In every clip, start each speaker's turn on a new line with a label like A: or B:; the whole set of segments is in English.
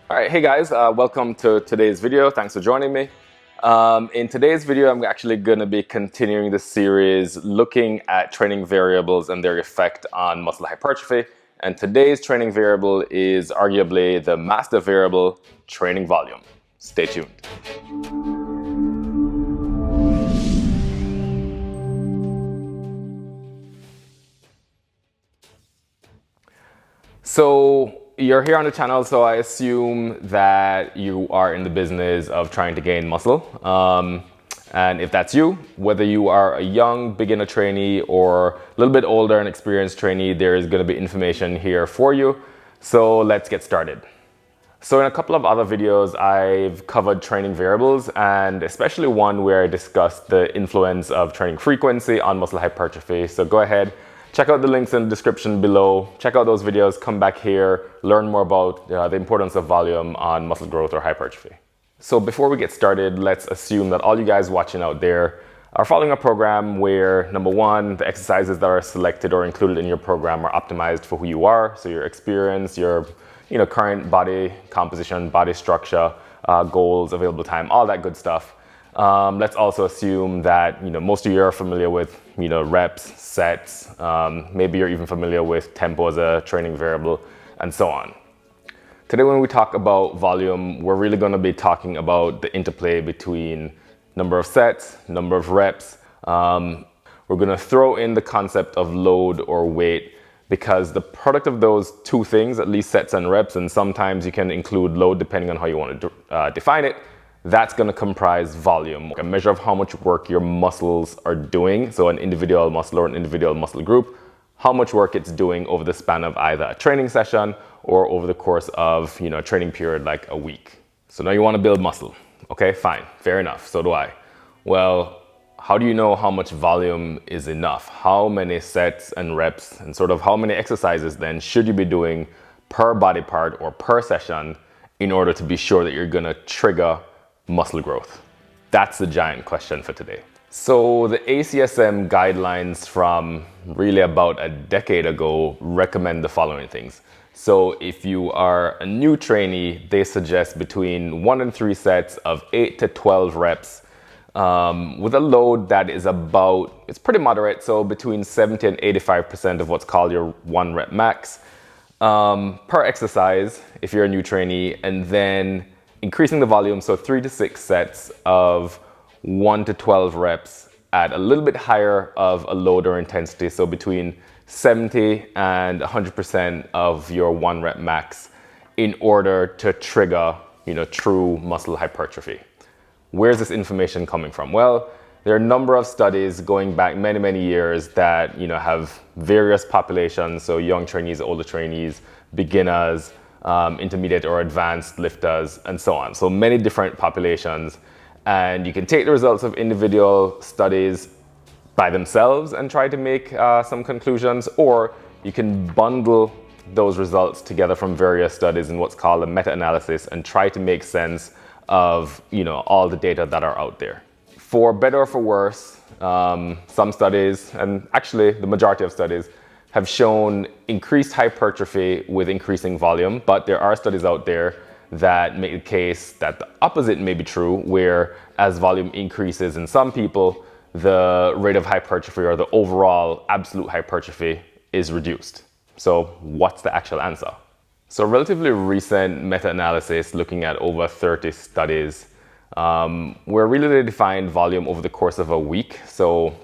A: All right, hey guys, welcome to today's video. Thanks for joining me. In today's video, I'm actually going to be continuing the series looking at training variables and their effect on muscle hypertrophy. And today's training variable is arguably the master variable, training volume. Stay tuned. So you're here on the channel, so I assume that you are in the business of trying to gain muscle. And if that's you, whether you are a young beginner trainee or a little bit older and experienced trainee, there is going to be information here for you. So let's get started. So in a couple of other videos, I've covered training variables, and especially one where I discussed the influence of training frequency on muscle hypertrophy. So go ahead, check out the links in the description below. Check out those videos, come back here, learn more about the importance of volume on muscle growth or hypertrophy. So before we get started, let's assume that all you guys watching out there are following a program where, number one, the exercises that are selected or included in your program are optimized for who you are. So your experience, your current body composition, body structure, goals, available time, all that good stuff. Let's also assume that most of you are familiar with reps, sets. Maybe you're even familiar with tempo as a training variable, and so on. Today, when we talk about volume, we're really going to be talking about the interplay between number of sets, number of reps. We're going to throw in the concept of load or weight, because the product of those two things, at least sets and reps, and sometimes you can include load depending on how you want to define it, that's going to comprise volume, a measure of how much work your muscles are doing. So an individual muscle or an individual muscle group, how much work it's doing over the span of either a training session or over the course of a training period like a week. So now you want to build muscle. Okay, fine, fair enough. So do I. Well, how do you know how much volume is enough? How many sets and reps and sort of how many exercises then should you be doing per body part or per session in order to be sure that you're going to trigger muscle growth? That's the giant question for today. So the ACSM guidelines from really about a decade ago recommend the following things. So if you are a new trainee, they suggest between 1 and 3 sets of 8 to 12 reps with a load that is it's pretty moderate, so between 70 and 85% of what's called your 1 rep max per exercise if you're a new trainee, and then increasing the volume, so 3 to 6 sets of 1 to 12 reps at a little bit higher of a load or intensity, so between 70 and 100% of your 1 rep max in order to trigger true muscle hypertrophy. Where's this information coming from? Well, there are a number of studies going back many, many years that have various populations, so young trainees, older trainees, beginners, intermediate or advanced lifters, and so on. So many different populations, and you can take the results of individual studies by themselves and try to make some conclusions, or you can bundle those results together from various studies in what's called a meta-analysis and try to make sense of all the data that are out there. For better or for worse, some studies, and actually the majority of studies, have shown increased hypertrophy with increasing volume, but there are studies out there that make the case that the opposite may be true, where as volume increases in some people, the rate of hypertrophy or the overall absolute hypertrophy is reduced. So what's the actual answer? So relatively recent meta-analysis looking at over 30 studies where really they defined volume over the course of a week. So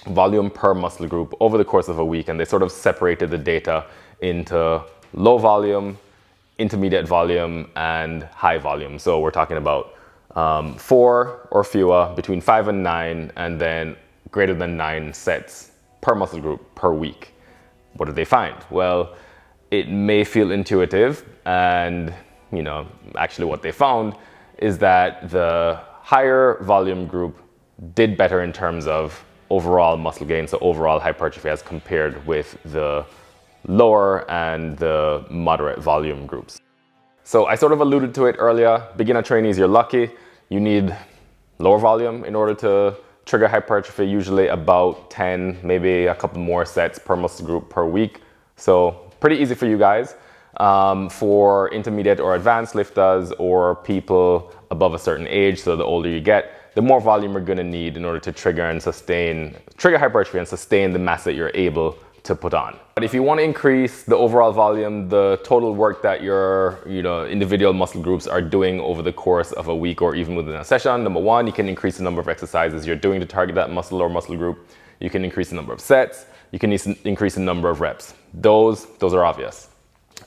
A: volume per muscle group over the course of a week, and they sort of separated the data into low volume, intermediate volume, and high volume. So we're talking about 4 or fewer, between 5 and 9, and then greater than 9 sets per muscle group per week. What did they find? Well, it may feel intuitive, and actually what they found is that the higher volume group did better in terms of overall muscle gain, so overall hypertrophy, as compared with the lower and the moderate volume groups. So I sort of alluded to it earlier. Beginner trainees, you're lucky. You need lower volume in order to trigger hypertrophy, usually about 10, maybe a couple more sets per muscle group per week. So pretty easy for you guys. For intermediate or advanced lifters or people above a certain age, so the older you get, the more volume you're going to need in order to trigger hypertrophy and sustain the mass that you're able to put on. But if you want to increase the overall volume, the total work that your individual muscle groups are doing over the course of a week or even within a session, number one, you can increase the number of exercises you're doing to target that muscle or muscle group. You can increase the number of sets. You can increase the number of reps. Those are obvious.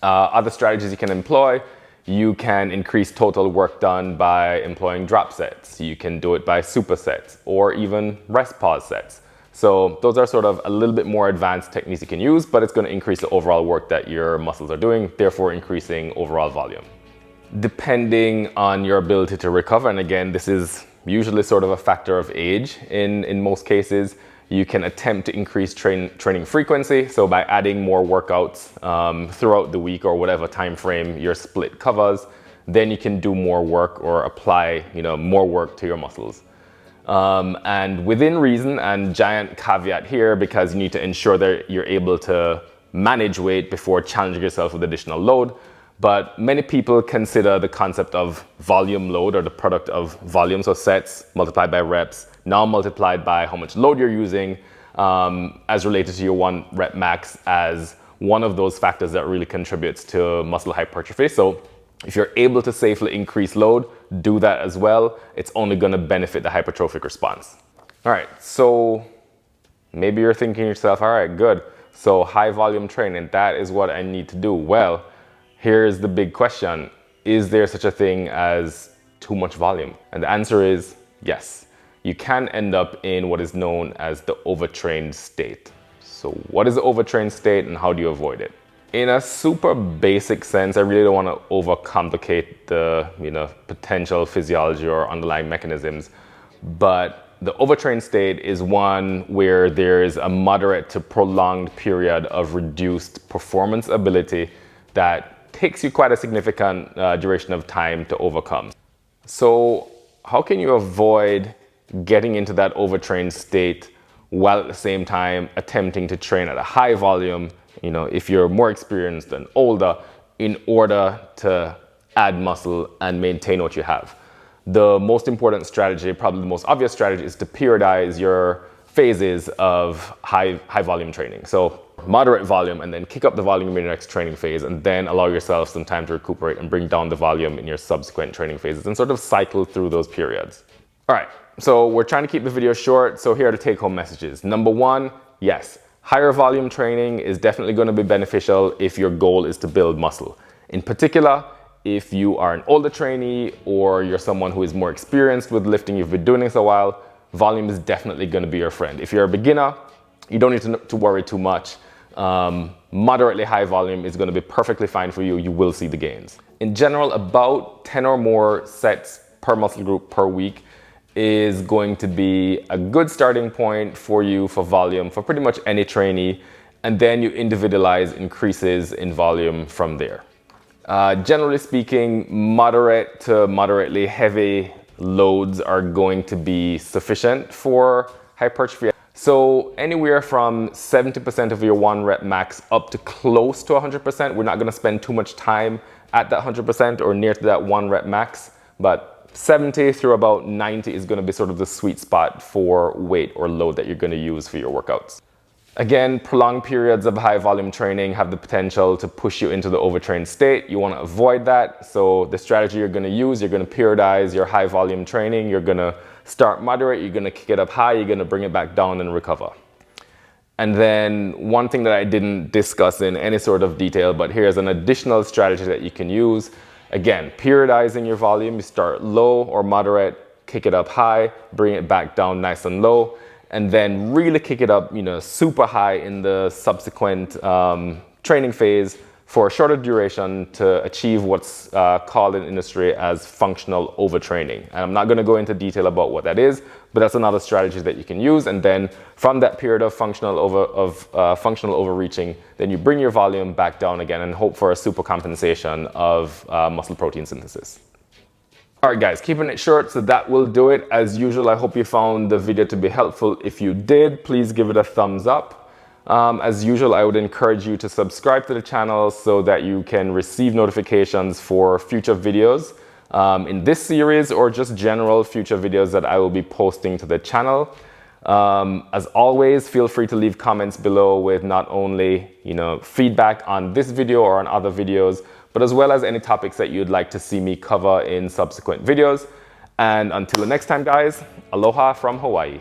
A: Other strategies you can employ: you can increase total work done by employing drop sets. You can do it by supersets or even rest pause sets. So those are sort of a little bit more advanced techniques you can use, but it's going to increase the overall work that your muscles are doing, therefore increasing overall volume. Depending on your ability to recover, and again, this is usually sort of a factor of age in most cases, you can attempt to increase training frequency. So by adding more workouts throughout the week or whatever time frame your split covers, then you can do more work or apply more work to your muscles. And within reason, and giant caveat here, because you need to ensure that you're able to manage weight before challenging yourself with additional load. But many people consider the concept of volume load, or the product of volume, so sets multiplied by reps, now multiplied by how much load you're using, as related to your 1 rep max, as one of those factors that really contributes to muscle hypertrophy. So if you're able to safely increase load, do that as well. It's only going to benefit the hypertrophic response. All right, so maybe you're thinking to yourself, all right, good. So high volume training, that is what I need to do. Well, here's the big question. Is there such a thing as too much volume? And the answer is yes. You can end up in what is known as the overtrained state. So what is the overtrained state and how do you avoid it? In a super basic sense, I really don't want to overcomplicate the potential physiology or underlying mechanisms, but the overtrained state is one where there's a moderate to prolonged period of reduced performance ability that takes you quite a significant duration of time to overcome. So how can you avoid getting into that overtrained state while at the same time attempting to train at a high volume, if you're more experienced and older, in order to add muscle and maintain what you have? The most important strategy, probably the most obvious strategy, is to periodize your phases of high volume training. So moderate volume, and then kick up the volume in your next training phase, and then allow yourself some time to recuperate and bring down the volume in your subsequent training phases, and sort of cycle through those periods. All right, so we're trying to keep the video short, so here are the take-home messages. Number one, yes, higher volume training is definitely going to be beneficial if your goal is to build muscle. In particular, if you are an older trainee or you're someone who is more experienced with lifting, you've been doing this a while, volume is definitely going to be your friend. If you're a beginner, you don't need to worry too much. Moderately high volume is going to be perfectly fine for you. You will see the gains. In general, about 10 or more sets per muscle group per week is going to be a good starting point for you for volume for pretty much any trainee, and then you individualize increases in volume from there. Generally speaking, moderate to moderately heavy loads are going to be sufficient for hypertrophy. So anywhere from 70% of your 1 rep max up to close to 100%. We're not going to spend too much time at that 100% or near to that 1 rep max, but 70 through about 90 is going to be sort of the sweet spot for weight or load that you're going to use for your workouts. Again, prolonged periods of high volume training have the potential to push you into the overtrained state. You want to avoid that. So the strategy you're going to use, you're going to periodize your high volume training. You're going to start moderate, you're going to kick it up high, you're going to bring it back down and recover. And then one thing that I didn't discuss in any sort of detail, but here's an additional strategy that you can use. Again, periodizing your volume. You start low or moderate, kick it up high, bring it back down nice and low, and then really kick it up, super high in the subsequent training phase for a shorter duration to achieve what's called in industry as functional overtraining. And I'm not going to go into detail about what that is, but that's another strategy that you can use. And then from that period of functional overreaching, then you bring your volume back down again and hope for a super compensation of muscle protein synthesis. All right, guys, keeping it short, so that will do it. As usual, I hope you found the video to be helpful. If you did, please give it a thumbs up. As usual, I would encourage you to subscribe to the channel so that you can receive notifications for future videos in this series or just general future videos that I will be posting to the channel. As always, feel free to leave comments below with not only, feedback on this video or on other videos, but as well as any topics that you'd like to see me cover in subsequent videos. And until the next time, guys, aloha from Hawaii.